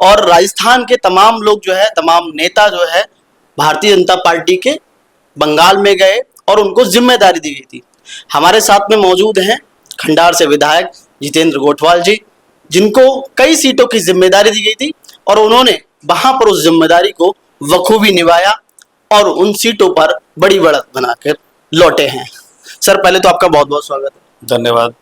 और राजस्थान के तमाम लोग जो है, तमाम नेता जो है भारतीय जनता पार्टी के बंगाल में गए और उनको जिम्मेदारी दी गई थी। हमारे साथ में मौजूद हैं खंडार से विधायक जितेंद्र गोठवाल जी, जिनको कई सीटों की जिम्मेदारी दी गई थी और उन्होंने वहां पर उस जिम्मेदारी को बखूबी निभाया और उन सीटों पर बड़ी बढ़त बनाकर लौटे हैं। सर, पहले तो आपका बहुत बहुत स्वागत है। धन्यवाद।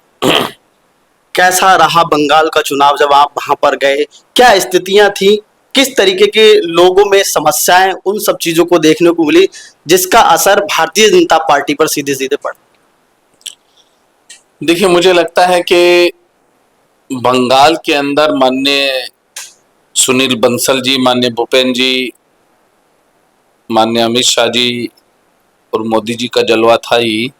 कैसा रहा बंगाल का चुनाव जब आप वहां पर गए? क्या स्थितियां थी? किस तरीके के लोगों में समस्याएं, उन सब चीजों को देखने को मिली जिसका असर भारतीय जनता पार्टी पर सीधे सीधे पड़ा? देखिए, मुझे लगता है कि बंगाल के अंदर माननीय सुनील बंसल जी, माननीय भूपेंद्र जी, माननीय अमित शाह जी और मोदी जी का जलवा था ही।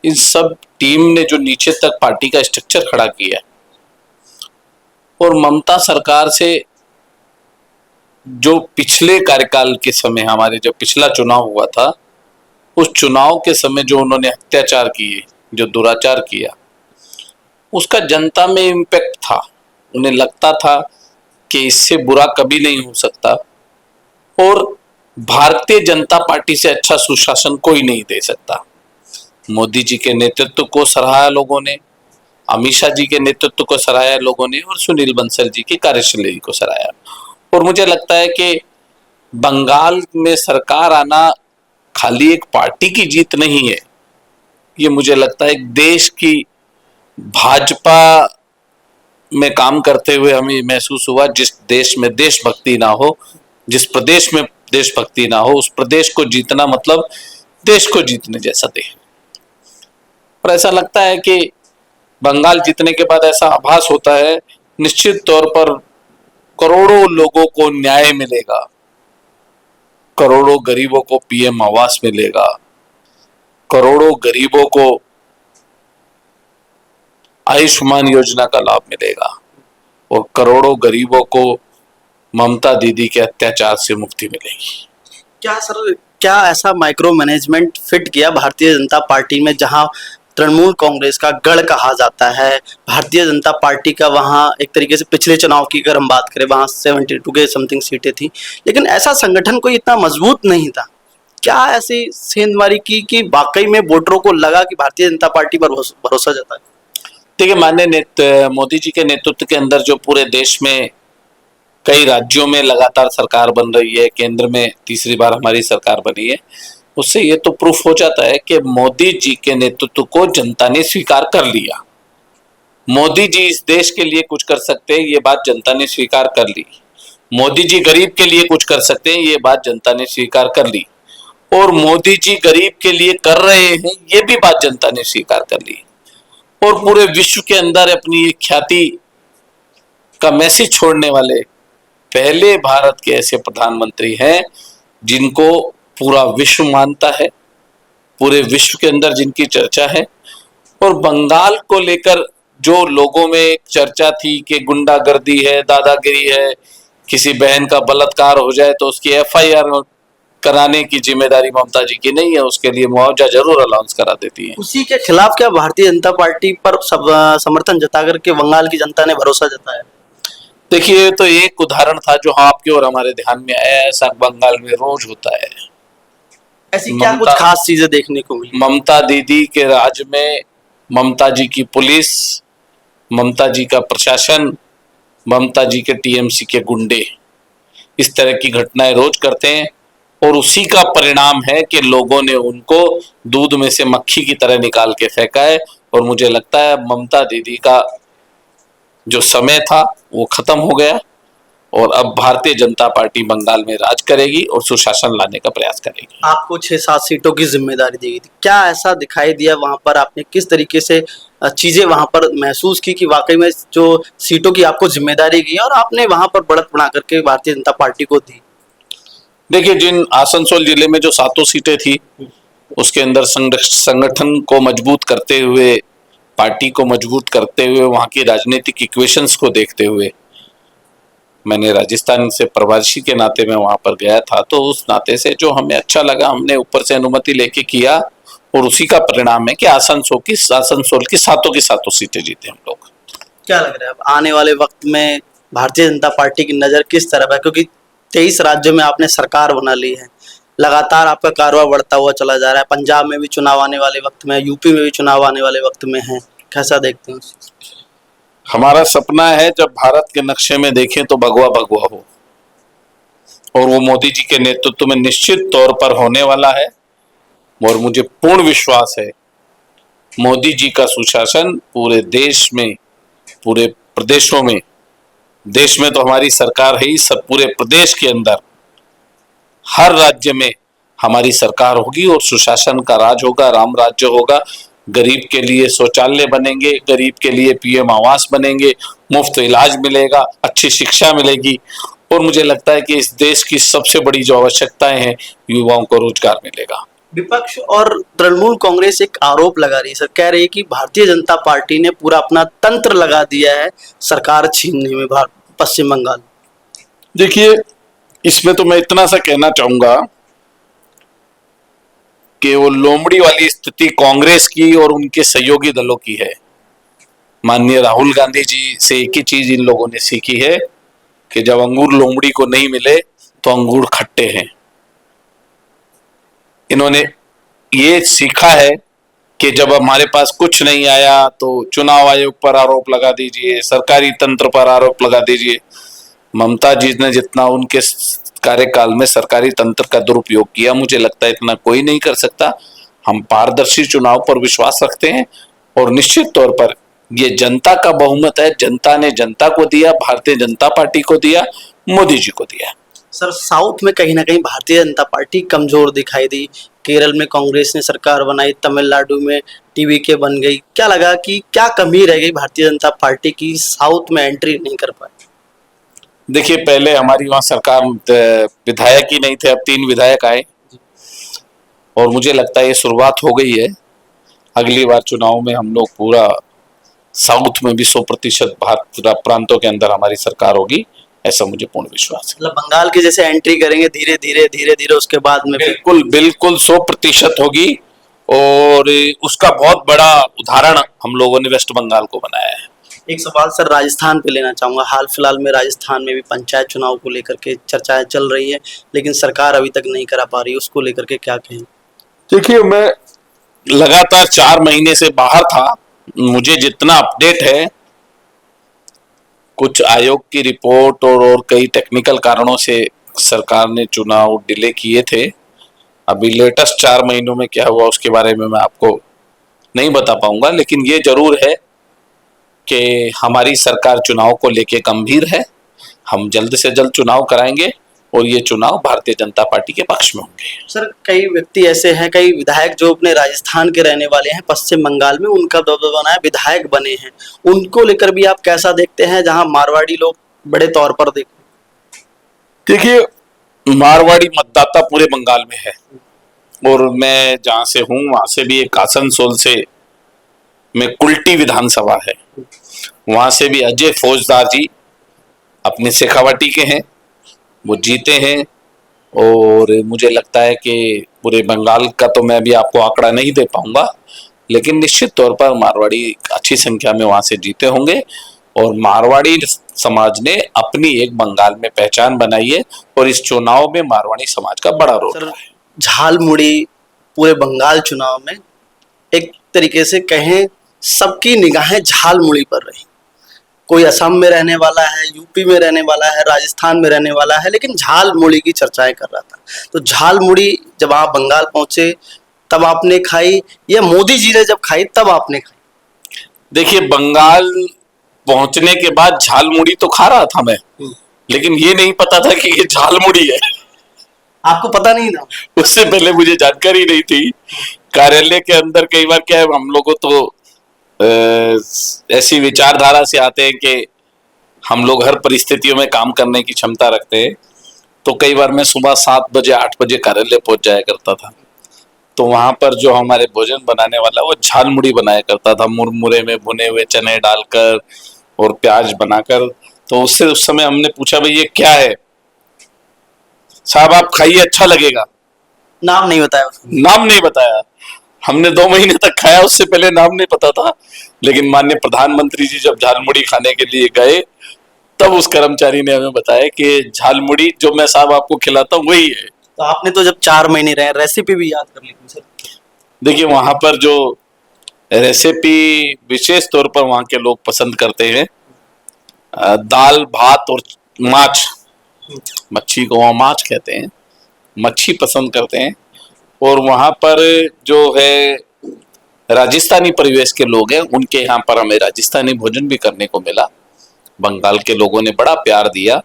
इन सब टीम ने जो नीचे तक पार्टी का स्ट्रक्चर खड़ा किया और ममता सरकार से जो पिछले कार्यकाल के समय, हमारे जब पिछला चुनाव हुआ था, उस चुनाव के समय जो उन्होंने अत्याचार किए, जो दुराचार किया, उसका जनता में इम्पैक्ट था। उन्हें लगता था कि इससे बुरा कभी नहीं हो सकता और भारतीय जनता पार्टी से अच्छा सुशासन कोई नहीं दे सकता। मोदी जी के नेतृत्व को सराहा लोगों ने, अमित शाह जी के नेतृत्व को सराहाया लोगों ने और सुनील बंसल जी की कार्यशैली को सराहाया। और मुझे लगता है कि बंगाल में सरकार आना खाली एक पार्टी की जीत नहीं है, ये मुझे लगता है एक देश की भाजपा में काम करते हुए हमें महसूस हुआ। जिस देश में देशभक्ति ना हो, जिस प्रदेश में देशभक्ति ना हो, उस प्रदेश को जीतना मतलब देश को जीतने जैसा दे। और ऐसा लगता है कि बंगाल जीतने के बाद ऐसा आभास होता है निश्चित तौर पर करोड़ों लोगों को न्याय मिलेगा, करोड़ों गरीबों को पीएम आवास मिलेगा, करोड़ों गरीबों को आयुष्मान योजना का लाभ मिलेगा और करोड़ों गरीबों को ममता दीदी के अत्याचार से मुक्ति मिलेगी। क्या सर, क्या ऐसा माइक्रो मैनेजमेंट फिट किया भारतीय जनता पार्टी में, जहां तृणमूल कांग्रेस का गढ़ कहा जाता है? भारतीय जनता पार्टी का वहां एक तरीके से पिछले चुनाव की अगर हम बात करें, वहां 72 के समथिंग सीटें थी, लेकिन ऐसा संगठन कोई इतना मजबूत नहीं था। क्या ऐसी सेंधमारी की कि वाकई में वोटरों को लगा कि भारतीय जनता पार्टी पर भरोसा जता है? देखिए, माननीय मोदी जी के नेतृत्व के अंदर जो पूरे देश में कई राज्यों में लगातार सरकार बन रही है, केंद्र में तीसरी बार हमारी सरकार बनी है, उससे ये तो प्रूफ हो जाता है कि मोदी जी के नेतृत्व को जनता ने स्वीकार कर लिया। मोदी जी इस देश के लिए कुछ कर सकते हैं, ये बात जनता ने स्वीकार कर ली। मोदी जी गरीब के लिए कुछ कर सकते हैं, ये बात जनता ने स्वीकार कर ली। और मोदी जी गरीब के लिए कर रहे हैं, ये भी बात जनता ने स्वीकार कर ली। और पूरे विश्व के अंदर अपनी एक ख्याति का मैसेज छोड़ने वाले पहले भारत के ऐसे प्रधानमंत्री हैं जिनको पूरा विश्व मानता है, पूरे विश्व के अंदर जिनकी चर्चा है। और बंगाल को लेकर जो लोगों में एक चर्चा थी कि गुंडागर्दी है, दादागिरी है, किसी बहन का बलात्कार हो जाए तो उसकी एफआईआर कराने की जिम्मेदारी ममता जी की नहीं है, उसके लिए मुआवजा जरूर अलाउंस करा देती है। उसी के खिलाफ क्या भारतीय जनता पार्टी पर समर्थन जता करके बंगाल की जनता ने भरोसा जताया? देखिए, तो एक उदाहरण था जो आपके और हमारे ध्यान में आया, ऐसा बंगाल में रोज होता है। ऐसी क्या कुछ खास चीजें देखने को मिली? ममता दीदी के राज में ममता जी की पुलिस, ममता जी का प्रशासन, ममता जी के टीएमसी के गुंडे इस तरह की घटनाएं रोज करते हैं और उसी का परिणाम है कि लोगों ने उनको दूध में से मक्खी की तरह निकाल के फेंका है। और मुझे लगता है ममता दीदी का जो समय था वो खत्म हो गया और अब भारतीय जनता पार्टी बंगाल में राज करेगी और सुशासन लाने का प्रयास करेगी। आपको 6-7 सीटों की जिम्मेदारी दी गई थी, क्या ऐसा दिखाई दिया वहां पर? आपने किस तरीके से चीजें वहां पर महसूस की कि वाकई में जो सीटों की आपको जिम्मेदारी दी और आपने वहां पर बढ़त बना करके भारतीय जनता पार्टी को दी? देखिए, जिन आसनसोल जिले में जो 7 सीटें थी उसके अंदर संगठन को मजबूत करते हुए, पार्टी को मजबूत करते हुए, वहां की राजनीतिक इक्वेशंस को देखते हुए, मैंने राजस्थान से प्रवासी के नाते में वहां पर गया था, तो उस नाते से जो हमें अच्छा लगा हमने ऊपर से अनुमति लेके किया और उसी का परिणाम है कि आसनसोल की 7 की 7 सीटें जीते हम लोग। क्या लग रहा है अब आने वाले वक्त में भारतीय जनता पार्टी की नज़र किस तरफ है, क्योंकि 23 राज्यों में आपने सरकार बना ली है, लगातार आपका कारवा बढ़ता हुआ चला जा रहा है, पंजाब में भी चुनाव आने वाले वक्त में, यूपी में भी चुनाव आने वाले वक्त में है, कैसा देखते हैं? हमारा सपना है जब भारत के नक्शे में देखें तो भगवा भगवा हो, और वो मोदी जी के नेतृत्व में निश्चित तौर पर होने वाला है। और मुझे पूर्ण विश्वास है मोदी जी का सुशासन पूरे देश में, पूरे प्रदेशों में, देश में तो हमारी सरकार है ही, सब पूरे प्रदेश के अंदर हर राज्य में हमारी सरकार होगी और सुशासन का राज होगा, राम राज्य होगा। गरीब के लिए शौचालय बनेंगे, गरीब के लिए पीएम आवास बनेंगे, मुफ्त इलाज मिलेगा, अच्छी शिक्षा मिलेगी, और मुझे लगता है कि इस देश की सबसे बड़ी जो आवश्यकताएं हैं, युवाओं को रोजगार मिलेगा। विपक्ष और तृणमूल कांग्रेस एक आरोप लगा रही है सर, कह रही है कि भारतीय जनता पार्टी ने पूरा अपना तंत्र लगा दिया है सरकार छीनने में पश्चिम बंगाल। देखिए, इसमें तो मैं इतना सा कहना चाहूंगा कि वो लोमड़ी वाली स्थिति कांग्रेस की और उनके सहयोगी दलों की है। माननीय राहुल गांधी जी से एक ही चीज इन लोगों ने सीखी है कि जब अंगूर लोमड़ी को नहीं मिले तो अंगूर खट्टे हैं। इन्होंने ये सीखा है कि जब हमारे पास कुछ नहीं आया तो चुनाव आयोग पर आरोप लगा दीजिए, सरकारी तंत्र पर आरोप लगा दीजिए। ममता जी ने जितना उनके कार्यकाल में सरकारी तंत्र का दुरुपयोग किया, मुझे लगता है इतना कोई नहीं कर सकता। हम पारदर्शी चुनाव पर विश्वास रखते हैं और निश्चित तौर पर ये जनता का बहुमत है। जनता ने जनता को दिया, भारतीय जनता पार्टी को दिया, मोदी जी को दिया। सर, साउथ में कहीं ना कहीं भारतीय जनता पार्टी कमजोर दिखाई दी, केरल में कांग्रेस ने सरकार बनाई, तमिलनाडु में टीवीके बन गई, क्या लगा कि क्या कमी रह गई भारतीय जनता पार्टी की, साउथ में एंट्री नहीं कर पाई? देखिए, पहले हमारी वहां सरकार विधायक ही नहीं थे, अब 3 विधायक आए और मुझे लगता है ये शुरुआत हो गई है। अगली बार चुनाव में हम लोग पूरा साउथ में भी 100% भारत प्रांतों के अंदर हमारी सरकार होगी, ऐसा मुझे पूर्ण विश्वास है। मतलब बंगाल के जैसे एंट्री करेंगे धीरे धीरे उसके बाद में? बिल्कुल बिल्कुल 100% होगी, और उसका बहुत बड़ा उदाहरण हम लोगों ने वेस्ट बंगाल को बनाया है। एक सवाल सर राजस्थान पे लेना चाहूंगा। हाल फिलहाल में राजस्थान में भी पंचायत चुनाव को लेकर के चर्चाएं चल रही है, लेकिन सरकार अभी तक नहीं करा पा रही, उसको लेकर के क्या कहें? देखिए, मैं लगातार 4 महीने से बाहर था, मुझे जितना अपडेट है, कुछ आयोग की रिपोर्ट और कई टेक्निकल कारणों से सरकार ने चुनाव डिले किए थे। अभी लेटेस्ट 4 महीनों में क्या हुआ उसके बारे में मैं आपको नहीं बता पाऊंगा, लेकिन ये जरूर है कि हमारी सरकार चुनाव को लेके गंभीर है। हम जल्द से जल्द चुनाव कराएंगे और ये चुनाव भारतीय जनता पार्टी के पक्ष में होंगे। सर, कई व्यक्ति ऐसे हैं, कई विधायक जो अपने राजस्थान के रहने वाले हैं, पश्चिम बंगाल में उनका दबदबा है, विधायक बने हैं, उनको लेकर भी आप कैसा देखते हैं, जहां मारवाड़ी लोग बड़े तौर पर देखिए, मारवाड़ी मतदाता पूरे बंगाल में है, और मैं जहां से हूं वहां से भी एक आसनसोल से में कुल्टी विधानसभा है, वहां से भी अजय फौजदार जी अपने शेखावाटी के हैं, वो जीते हैं। और मुझे लगता है कि पूरे बंगाल का तो मैं भी आपको आंकड़ा नहीं दे पाऊंगा, लेकिन निश्चित तौर पर मारवाड़ी अच्छी संख्या में वहां से जीते होंगे। और मारवाड़ी समाज ने अपनी एक बंगाल में पहचान बनाई है, और इस चुनाव में मारवाड़ी समाज का बड़ा रोल है। झालमुड़ी पूरे बंगाल चुनाव में एक तरीके से कहें सबकी निगाहें झालमुड़ी पर रही। कोई असम में रहने वाला है, यूपी में रहने वाला है, राजस्थान में रहने वाला है, लेकिन झालमुड़ी की चर्चाएं कर रहा था। तो झालमुड़ी जब आप बंगाल पहुंचे तब आपने खाई, या मोदी जी ने जब खाई तब आपने खाई? देखिए, बंगाल पहुंचने के बाद झालमुड़ी तो खा रहा था मैं, लेकिन ये नहीं पता था कि ये झालमुड़ी है। आपको पता नहीं था? उससे पहले मुझे जानकारी नहीं थी। कार्यालय के अंदर कई बार क्या है, हम लोगों तो ऐसी विचारधारा से आते हैं कि हम लोग हर परिस्थितियों में काम करने की क्षमता रखते हैं, तो कई बार मैं सुबह 7 बजे 8 बजे कार्यालय पहुंच जाया करता था। तो वहां पर जो हमारे भोजन बनाने वाला वो झालमुड़ी बनाया करता था, मुरमुरे में भुने हुए चने डालकर और प्याज बनाकर। तो उससे उस समय हमने पूछा, भाई ये क्या है? साहब आप खाइए, अच्छा लगेगा। नाम नहीं बताया? नाम नहीं बताया। हमने 2 महीने तक खाया, उससे पहले नाम नहीं पता था। लेकिन माननीय प्रधानमंत्री जी जब झालमुड़ी खाने के लिए गए तब उस कर्मचारी ने हमें बताया कि झालमुड़ी जो मैं साहब आपको खिलाता हूँ वही है। तो आपने तो जब 4 महीने रहे, रेसिपी भी याद कर ली थी सर। देखिए वहां पर जो रेसिपी विशेष तौर पर वहां के लोग पसंद करते हैं दाल भात और माछ, मच्छी को वहाँ माछ कहते हैं, मच्छी पसंद करते हैं। और वहां पर जो है राजस्थानी परिवेश के लोग हैं, उनके यहाँ पर हमें राजस्थानी भोजन भी करने को मिला। बंगाल के लोगों ने बड़ा प्यार दिया।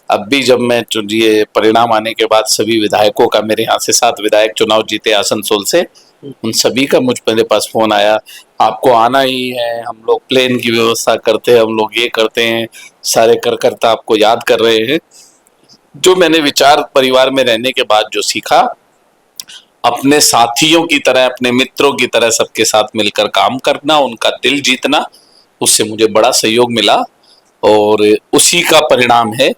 अब भी जब मैं ये परिणाम आने के बाद सभी विधायकों का, मेरे यहाँ से 7 विधायक चुनाव जीते आसनसोल से, उन सभी का मेरे पास फोन आया, आपको आना ही है, हम लोग प्लेन की व्यवस्था करते हैं, हम लोग ये करते हैं, सारे कार्यकर्ता आपको याद कर रहे हैं। जो मैंने विचार परिवार में रहने के बाद जो सीखा, अपने साथियों की तरह, अपने मित्रों की तरह सबके साथ मिलकर काम करना, उनका दिल जीतना, उससे मुझे बड़ा सहयोग मिला। और उसी का परिणाम है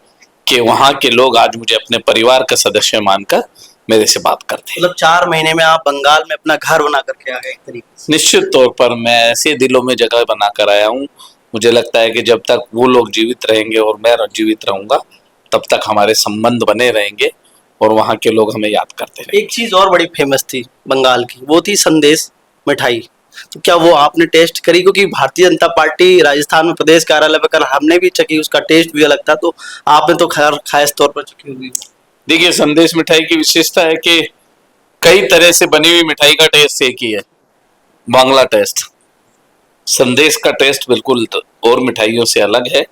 कि वहां के लोग आज मुझे अपने परिवार का सदस्य मानकर मेरे से बात करते हैं। मतलब 4 महीने में आप बंगाल में अपना घर बना करके आ गए एक तरीके से। निश्चित तौर पर मैं ऐसे दिलों में जगह बना कर आया हूँ। मुझे लगता है कि जब तक वो लोग जीवित रहेंगे और मैं जीवित रहूंगा, तब तक हमारे संबंध बने रहेंगे और वहाँ के लोग हमें याद करते रहेंगे। एक चीज और बड़ी फेमस थी बंगाल की, वो थी संदेश मिठाई। तो क्या वो आपने टेस्ट करी? क्योंकि भारतीय जनता पार्टी राजस्थान में प्रदेश कार्यालय पर कल हमने भी चखी, उसका टेस्ट भी अलग था, तो आपने तो खैर खास तौर पर चखी होगी। देखिए संदेश मिठाई की विशेषता है कि कई तरह से बनी हुई मिठाई का टेस्ट एक ही है, बांग्ला टेस्ट। संदेश का टेस्ट बिल्कुल और मिठाइयों से अलग है।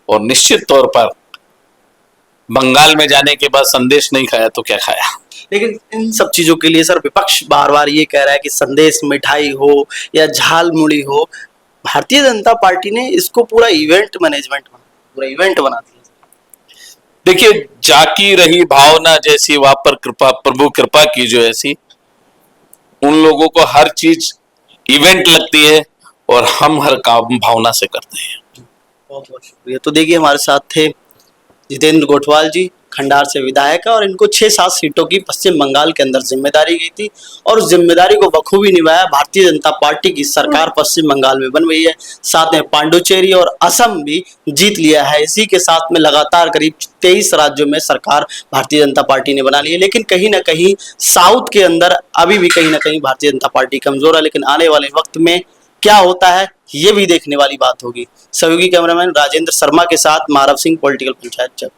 और निश्चित तौर पर बंगाल में जाने के बाद संदेश नहीं खाया तो क्या खाया। लेकिन इन सब चीजों के लिए सर विपक्ष बार बार ये कह रहा है कि संदेश मिठाई हो या झाल मुड़ी हो, भारतीय जनता पार्टी ने इसको पूरा इवेंट मैनेजमेंट, पूरा इवेंट बना दिया। देखिए जाकी रही भावना जैसी, वहां पर कृपा, प्रभु कृपा की जो ऐसी, उन लोगों को हर चीज इवेंट लगती है और हम हर काम भावना से करते हैं। बहुत बहुत शुक्रिया। तो देखिए हमारे साथ थे जितेंद्र गोठवाल जी, खंडार से विधायक है, और इनको 6-7 सीटों की पश्चिम बंगाल के अंदर जिम्मेदारी दी थी और उस जिम्मेदारी को बखूबी निभाया। भारतीय जनता पार्टी की सरकार पश्चिम बंगाल में बन रही है, साथ में पांडुचेरी और असम भी जीत लिया है। इसी के साथ में लगातार करीब 23 राज्यों में सरकार भारतीय जनता पार्टी ने बना ली है। लेकिन कहीं ना कहीं साउथ के अंदर अभी भी कहीं ना कहीं भारतीय जनता पार्टी कमजोर है। लेकिन आने वाले वक्त में क्या होता है ये भी देखने वाली बात होगी। सहयोगी कैमरामैन राजेंद्र शर्मा के साथ मारव सिंह, पॉलिटिकल पंचायत।